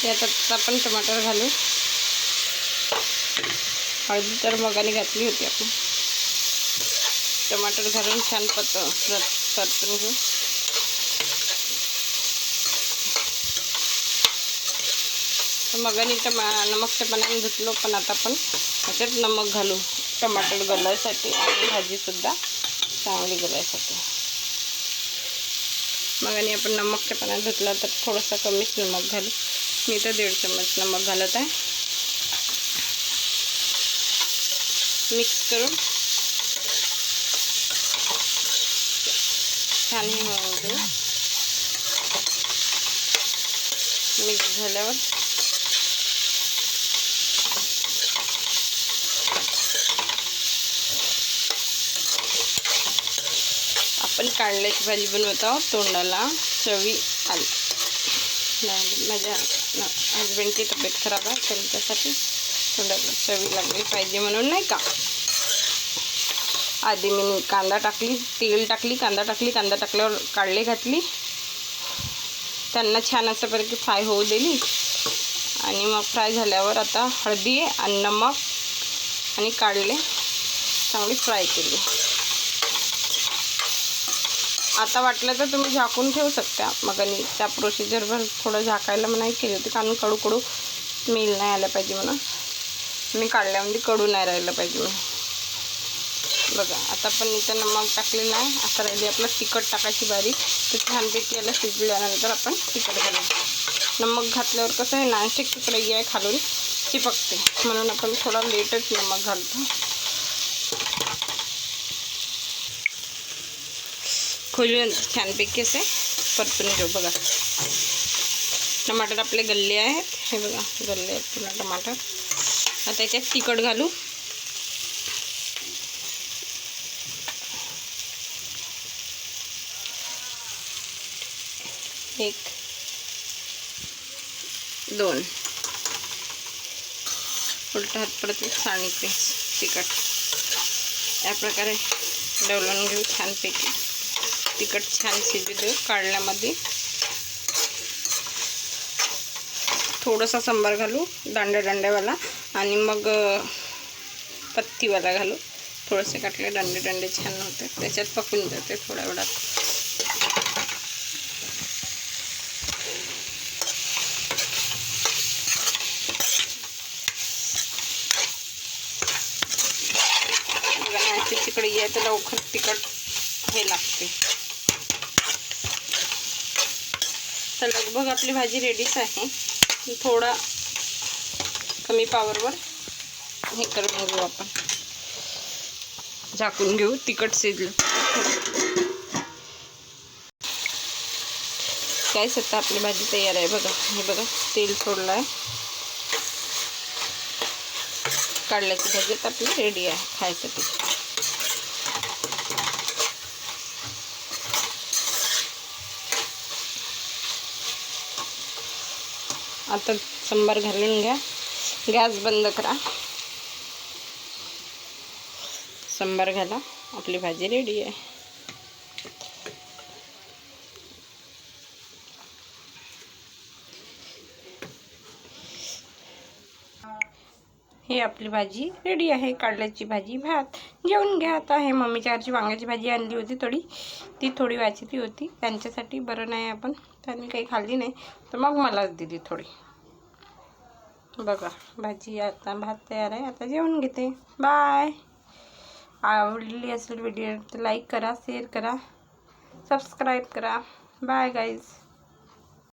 यात आता आपण टमाटर घालू. हळदी तर मगाने घातली होती आपण. टमाटर घालून छान परतून घेऊ. मगाने नमकच्या पाण्याने धुतलो, पण आता आपण त्याच्यात नमक घालू टमाटर गलायसाठी आणि भाजीसुद्धा चांगली गलायसाठी. मगाने आपण नमकच्या पाण्यात धुतला तर थोडासा कमीच नमक घालू. मी तर 1.5 चम्मच नमक घालत आहे. मिक्स करून छान हे होऊ देऊ. मिक्स झाल्यावर आपण कारल्याची भाजी बनवत आहोत. तोंडाला चवी आली. माझ्या हजबंडची तब्येत खराब आहे, त्यांच्यासाठी तोंडाला चवी लागली पाहिजे म्हणून, नाही का. आधी मी कांदा टाकली, तेल टाकली, कांदा टाकल्यावर काढले घातली, त्यांना छान अशापैकी फ्राय होऊ दिली. आणि मग फ्राय झाल्यावर आता हळदी आणि नमक आणि काढले चांगली फ्राय केली. आता वाटलं तर तुम्ही झाकून ठेवू शकता. मग आणि त्या प्रोसिजरवर थोडं झाकायला नाही केली होती, कारण कडू स्मेल नाही आला पाहिजे म्हणून. मी काढल्यामध्ये कडू नाही राहिलं पाहिजे म्हणून. बघा आता पण इथं नमक टाकलेलं आहे. आता राहिली आपलं तिखट टाकायची बारी. तर छानपैकी याला शिजल्यानंतर आपण तिखट घालू. नमक घातल्यावर कसं आहे, नॉनस्टिक कढई आहे, खालून चिपकते, म्हणून आपण थोडा लेटच नमक घालतो. खोलून छानपैकी असे परतून घेऊ. बघा टमाटर आपले गल्ले आहेत, हे बघा गल्ले आहेत पूर्ण टमाटर. आता त्याच्यात तिखट घालू. एक 2 उलटा हात परत सांगते तिखट. या प्रकारे डवलून घेऊ छानपैकी. तिखट छान शिजू देऊ. काढल्यामध्ये थोडासा सांबार घालू, दांड्यावाला, आणि मग पत्तीवाला घालू. थोडेसे काटले दांडे छान होते, त्याच्यात पकून जाते थोड्या वेळात. तिकडे आहे तर लवकर तिखट हे लागते. तर लगभग आपली भाजी रेडीच आहे. थोडा कमी पावरवर हे करून घेऊ आपण, झाकून घेऊ. तिखट शिजलं काय आता आपली भाजी तयार आहे. बघा हे बघा तेल सोडलं आहे. कारल्याची भाजी तर आपली रेडी आहे खायसाठी. आता सांबार घालून घ्या. गॅस बंद करा. सांबार घाला. आपली भाजी रेडी आहे. हे आपली भाजी रेडी आहे. कारल्याची भाजी भात. जेवून घ्या आता. हे मम्मीच्या घरची वांग्याची भाजी आणली होती ती थोडी वाचली होती. त्यांच्यासाठी बरं नाही आपण, त्यांनी काही खाल्ली नाही, तर मग मलाच दिली थोडी. बघा भाजी, आता भात तयार आहे. आता जेवून घेते. बाय. आवडली असेल व्हिडिओ तर लाईक करा, शेअर करा, सबस्क्राईब करा. Bye guys.